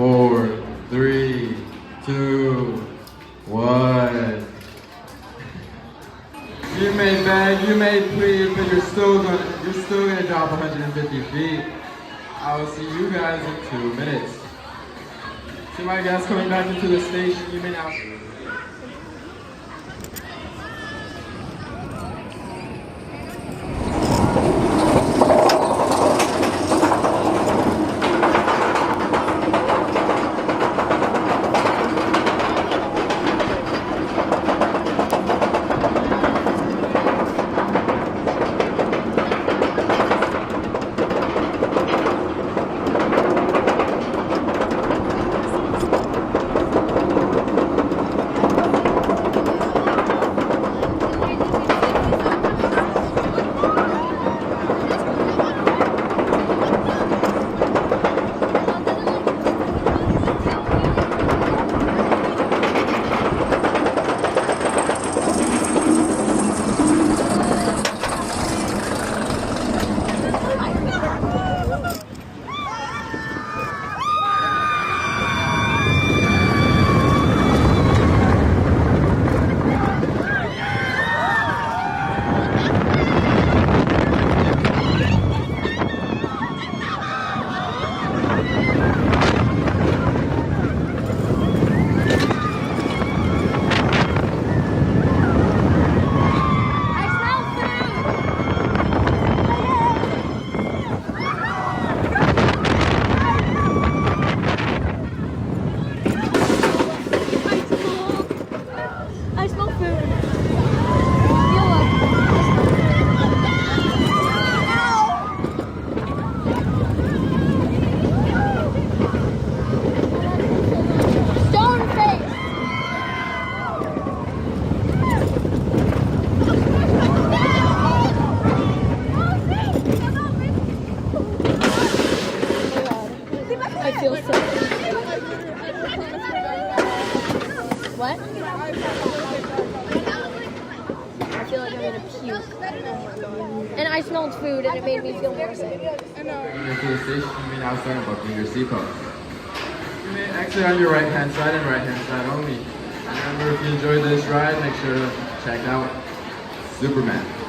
4, 3, 2, 1. You may beg, you may plead, but you're still gonna drop 150 feet. I will see you guys in 2 minutes. See my guys coming back into the station. You may now. What? I feel like I'm gonna puke. And I smelled food and it made me feel more sick. Into the station, you may now start unbuckling your seatbelt. You may exit on your right hand side and right hand side only. Remember, if you enjoyed this ride, make sure to check out Superman.